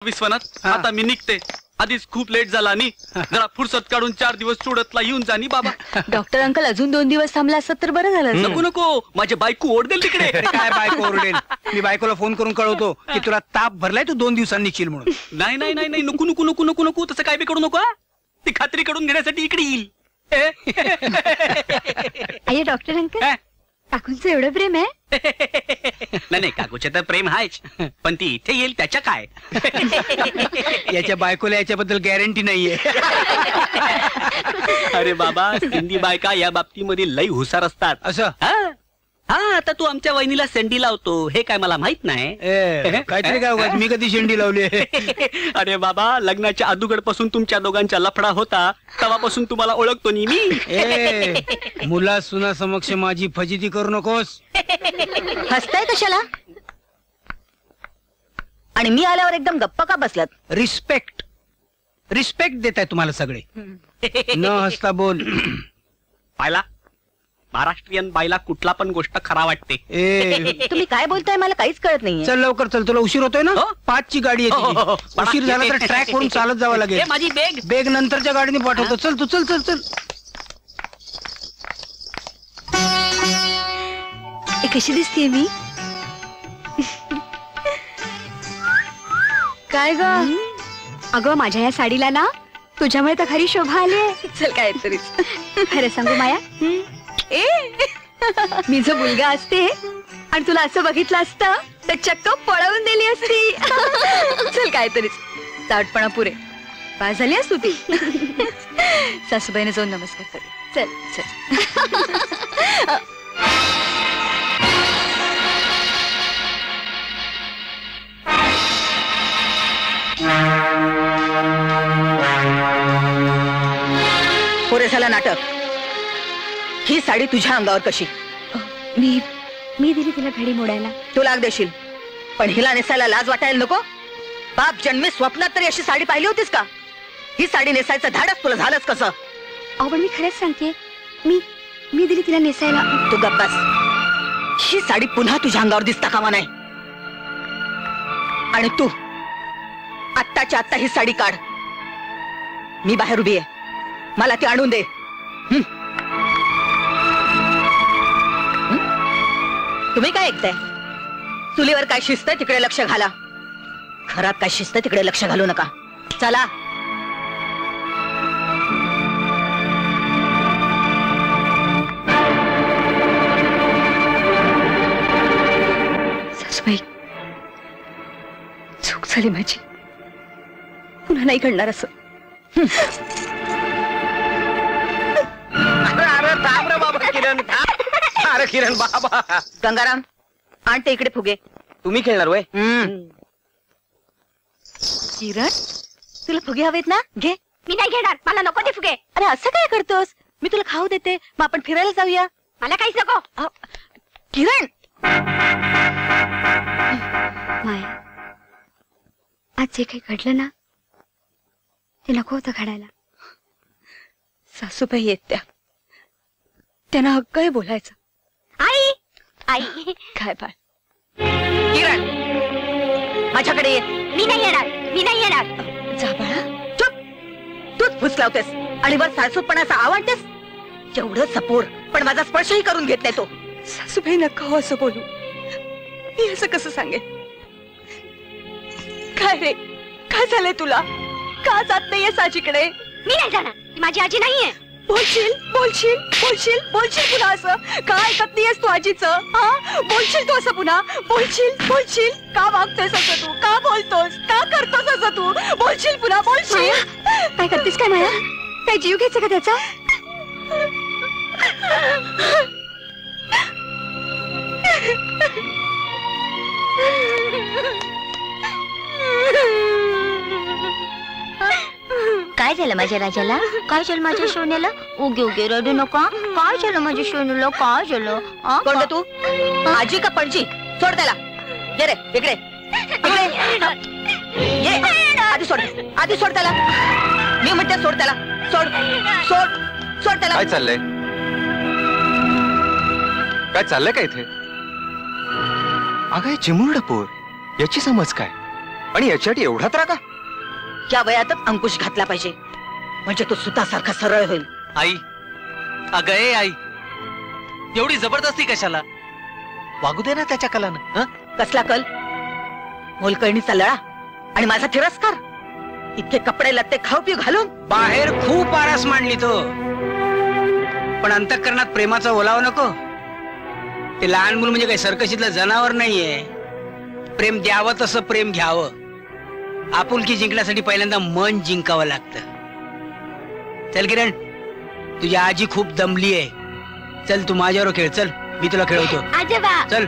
विश्वनाथ आता मी निघते. आधीच खूप लेट झाला आणि जरा फुरसत काढून 4 दिवस सुडतला येऊन जाणी बाबा. डॉक्टर अंकल अजून 2 दिवस थांबला असत तर बरं झालं. नको नको, माझी बायको ओरडेल तिकडे. काय बायको ओरडेल? मी बायकोला फोन करून कळवतो की तुला ताप भरलाय, तू 2 दिवसांनी निघशील म्हणून. नाही नाही नाही नाही, नको नको नको नको नको, तसं काय बी करू नको. ती खात्री करून घेण्यासाठी इकडे येईल. अय्या डॉक्टर अंकल, काकूंचं एवढं प्रेम आहे? नाही नाही, काकूचे तर प्रेम आहेच, पण ती इथे येईल त्याच्या काय. याच्या बायकोला याच्याबद्दल गॅरंटी नाहीये. अरे बाबा, हिंदी बायका या बाबतीमध्ये लई हुशार असतात. असं? हा, आता तू आमच्या वहिनीला सेंडी लावतो हे काय मला माहित नाही. काहीतरी काय उगाच, मी कधी शेंडी लावली? अरे बाबा, लग्नाच्या अदुगड पासून तुमच्या दोघांचा लफडा होता, तेव्हापासून तुम्हाला ओळखतो नी मी. मुला सुना समक्ष माझी फजिती करू नकोस. हसताय कशाला? आणि मी आल्यावर एकदम गप्पा का बसलात? रिस्पेक्ट रिस्पेक्ट देताय तुम्हाला सगळे. न हसता बोल. पाहिला, महाराष्ट्रीयन बाईला कुठला पण गोष्ट खरा वाटते. तुम्ही काय बोलताय मला काहीच कळत नाहीये. चल लवकर चल, तुला उशीर होतोय ना. 5ची गाडी येते. उशीर झाला तर ट्रॅक वरून चालत जावं लागेल. माझी बेग बेग नंतरच्या गाडीने पाठवतो. चल तू, चल चल चल. कशी दिसतीये मी? काय ग? अगं, माझ्या या साडीला ना तुझ्यामुळे तर खरी शोभा आली. चल काय तरीच. खरं सांगू माया, मी जो मुलगा असते आणि तुला असं बघितलं असतं तर चक्क पळवून दिली असती. चल काय तरीच, चाटपणा पुरे पास झाली असतो ती. सासूबाईने जाऊन नमस्कार कर. चल चल. पुरे झालं नाटक. ही साडी तुझ्या अंगावर कशी? मी दिली तिला घडी मोडायला. तू लाग देशील, पण हिला नेसायला लाज वाटायला नको? बाप जन्मी स्वप्नात तरी अशी साडी पाहिली होतीस का? ही साडी नेसायचं धाडस तुला झालंच कसं? अहो पण मी खरंच सांगते, मी दिली तिला नेसायला. तू गप्प बस. ही साडी पुन्हा तुझ्या अंगावर दिसता कामा नाही. आणि तू आत्ताच्या आत्ता ही साडी काढ. मी बाहेर उभी आहे, मला ती आणून दे. तुम्ही काय ऐकताय? चुलीवर काय शिस्त तिकडे लक्ष घाला. घरात काय शिस्त तिकडे लक्ष घालू नका. चला. सासूबाई, चूक झाली माझी. पुन्हा नाही घडणार असं. अरे किरण बाबा. गंगाराम, आण ते इकडे फुगे. तुम्ही खेळणार वय? किरण, तुला फुगे हवेत ना? घे. मी नाही घेणार, मला नको ते फुगे. अरे असं काय करतोस? मी तुला खाऊ देते, मग आपण फिरायला जाऊया. मला काहीच नको. किरण, माया, आज जे काही घडलं ना ते नको होतं घडायला. सासूबाई येत त्यांना हक्क आहे बोलायचं. आई आई काय बाळ? किरण, माझ्याकडे ये. मी नाही येणार, मी नाही येणार. जा बाळा. चुप. तूच फुसलावतेस आणि वर सासूपणाचा आवडतेस. जेवढं सपोर, पण माझा स्पर्शही करून घेत नाही तो. सासूबाई नका हो असं बोलू. मी असं कसं सांगेन? काय रे, काय झालंय तुला? का जात नाहीये साजीकडे? मी नाही जाणार, ती माझी आजी नाहीये. बोलशील बोलशील बोलशील बोलशील पुन्हा असं? का ऐकत नाहीयेस तू आजीचं? बोलशील तू असं पुन्हा? बोलशील बोलशील. का वागतोयस असं तू? का बोलतोस? का करतोस असं तू? बोलशील पुन्हा, बोलशील. काय करतेस काय माया? काय जीव घ्यायचा का त्याचा? काय झालं माझ्या राजाला? काय झालं माझ्या सोन्याला? उगे उगे रडू नका. काय झालं माझ्या सोन्याला? काय झालं? कोण तू? आजी का पणजी? सोड त्याला. ये रे इकडे. ये. आधी सोड, आधी सोड त्याला. मी म्हणते सोड त्याला. सोड सोड सोड त्याला. काय चाललंय? काय इथे? अगं चिमुरडं पोर, याची समज काय? आणि याच्यासाठी एवढा त्राका? या वयातच अंकुश घातला पाहिजे, म्हणजे तो सुतासारखा सरळ होईल. आई, अगं ए आई, एवढी जबरदस्ती कशाला? वागू दे ना त्याच्या कलानं. हं? कसला कल? मोलकर्णीचा लळा आणि माझा तिरस्कार. इतके कपडे लत्ते खाऊ पिऊ घालून बाहेर खूप आरास मांडली तो, पण अंतःकरणात प्रेमाचा ओलावा नको. ते लहान मुलं म्हणजे काही सर्कशीतलं जनावर नाहीये. प्रेम द्यावं तसं प्रेम घ्यावं. आपुलकी जिंकण्यासाठी पहिल्यांदा मन जिंकावं लागतं. चल किरण, तुझी आजी खूप दमली आहे. चल तू माझ्यावर खेळ. चल मी तुला खेळवतो. आजोबा. चल.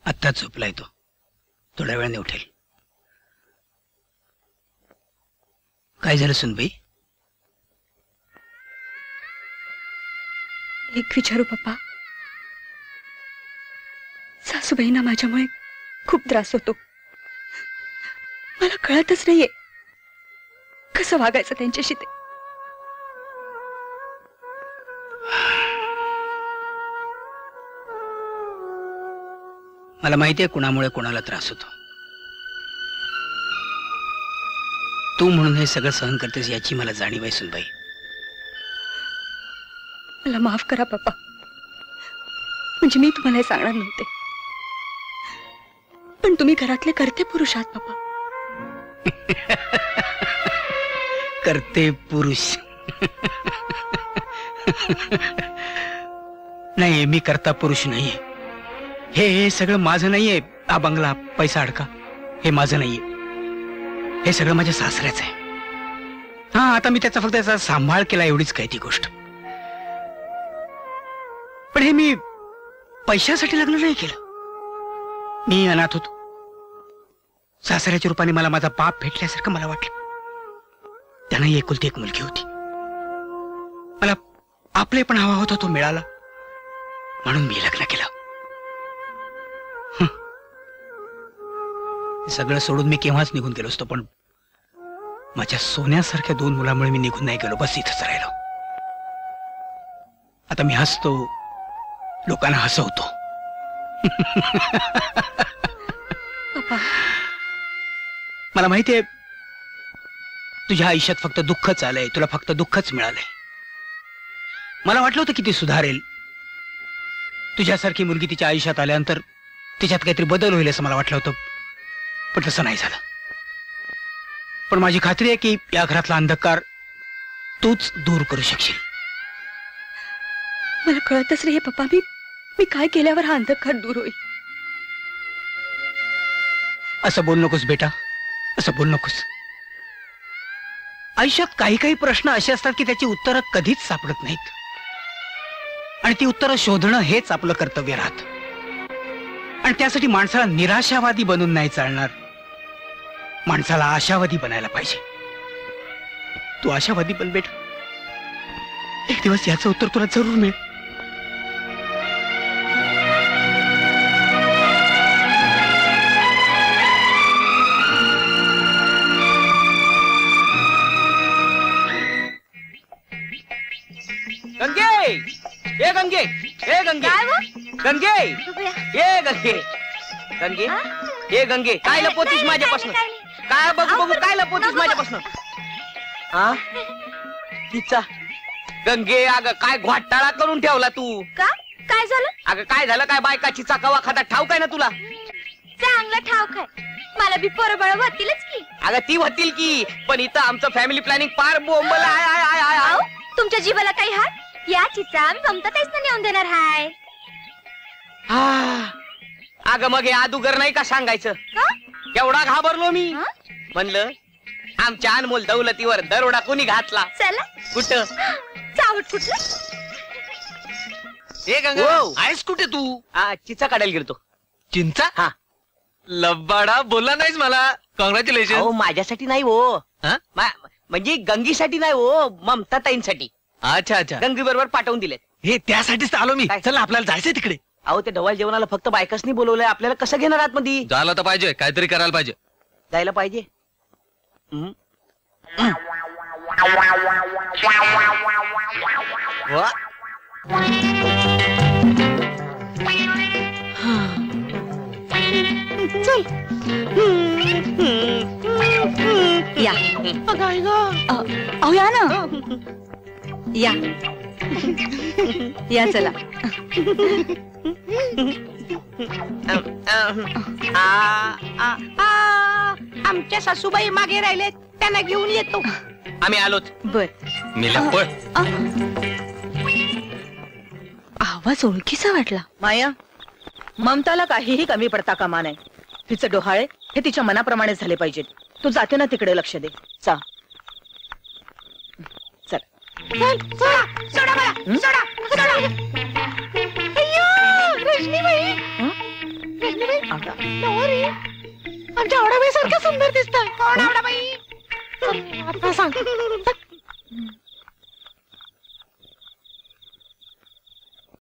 आत्ताच झोपलाय तो, थोड्या वेळाने उठेल. काय झालं सुनबाई? एक विचारू पप्पा? सासूबाईंना माझ्यामुळे खूप त्रास होतो. मला कळतच नाहीये कसं वागायचं त्यांच्याशी. ते मला माहिती आहे कुणामुळे कोणाला त्रास होतो. तू म्हणून हे सगळं सहन करतेस याची मला जाणीव आहे सुनबाई. मला माफ करा पप्पा, म्हणजे मी तुम्हाला हे सांगणार नव्हते, पण तुम्ही घरातले करते पुरुष आहात पप्पा. करते पुरुष? नाही, मी करता पुरुष नाहीये. हे सगळं माझं नाहीये. हा बंगला, पैसा अडका, हे माझं नाहीये. हे सगळं माझ्या सासऱ्याचं आहे. हा, आता मी त्याचा फक्त त्याचा सांभाळ केला एवढीच काय ती गोष्ट. पण हे मी पैशासाठी लग्न नाही केलं. मी अनाथ होतो. सासऱ्याच्या रूपाने मला माझा बाप भेटल्यासारखं मला वाटलं. त्यांना एकुलती एक मुलगी होती. मला आपले पण हवा होता, तो मिळाला म्हणून मी लग्न केलं. सगळं सोडून मी केव्हाच निघून गेलो असतो, पण माझ्या सोन्यासारख्या 2 मुलामुळे मी निघून नाही गेलो. बस इथंच राहिलो. आता मी हसतो, लोकांना हसवतो. पप्पा, मला माहितीये तुझ्या आयुष्यात फक्त दुःखच आलंय, तुला फक्त दुःखच मिळालंय. मला वाटलं होतं की ती सुधारेल. तुझ्यासारखी मुलगी तिच्या आयुष्यात आल्यानंतर तिच्यात काहीतरी बदल होईल असं मला वाटलं होतं, पण तसं नाही झालं. पण माझी खात्री आहे की या घरातला अंधकार तूच दूर करू शकशील. मला कळतच नाही पप्पा, मी काय केल्यावर हा अंधकार दूर होईल. असं बोल नकोस बेटा, असं बोल नकोस. आयुष्यात काही काही प्रश्न असे असतात की त्याची उत्तरं कधीच सापडत नाहीत, आणि ती उत्तरं शोधणं हेच आपलं कर्तव्य राहतं. आणि त्यासाठी माणसाला निराशावादी बनून नाही चालणार. माणसाला आशावादी बनायला पाहिजे. तू आशावादी बन बेटा. एक दिवस याचं उत्तर तुला जरूर मिळेल. गंगे, ए गंगे, ए गंगे, गंगे, ए गंगे, गंगे, ए गंगे, काय लपवतीस माझ्यापासून? काय बघू बघू काय लपवतीस माझ्यापासून? हा, तिचा गंगे, अगं काय घोटाळा करून ठेवला तू? का? काय झालं? अगं काय झालं? काय बायकाची चाकावा खाता ठाऊक आहे ना तुला? चांगला ठाऊक आहे मला. बी पोरबळ होतीलच की. अगं ती होतील की, पण इथं आमचं फॅमिली प्लॅनिंग पार बोंबल आहे. तुमच्या जीवाला काही हात? या चिचा आम्ही ममता ताईच नेऊन देणार हाय. अगं मग हे अदुगर नाही का सांगायचं? एवढा घाबरलो मी. म्हणलं आमच्या अनमोल दौलतीवर दरोडा कोणी घातला? चला. कुठं? चावट कुठलं? हे गंगा, आहेस कुठे तू? चिंचा काढायला गेलतो. चिंचा? हा. लब्बाडा बोलला नाहीस मला. कॉंग्रॅच्युलेशन. हो, माझ्यासाठी नाही हो, म्हणजे गंगीसाठी नाही हो, ममता ताईंसाठी. अच्छा अच्छा. गंगी बरोबर पाठवून दिले. हे त्यासाठीच आलो मी. चला आपल्याला जायचंय तिकडे. अहो ते ढवाल जेवणाला फक्त बायकासनी बोलवलंय, आपल्याला कसं घेणार आतमध्ये? झालं तर पाहिजे, काहीतरी करायला पाहिजे. जायला पाहिजे. वा. या अहो या ना या या चला. आमच्या सासूबाई मागे राहिले, त्यांना घेऊन येतो. आम्ही आलोच. बर. मेल्या पळ. आवाज ओळखीचा वाटला. माया, ममताला काहीही कमी पडता कामा नाही. तिचं डोहाळे हे तिच्या मनाप्रमाणे झाले पाहिजेत. तू जाते ना तिकडे लक्ष दे. चा चल. सोडा मला, सोडा, सोडा. अय्यो, रजनीबाई. रजनीबाई, नवरी. आमच्या आवडाबाई सारखं सुंदर दिसताय. आवडाबाई. आता सांग.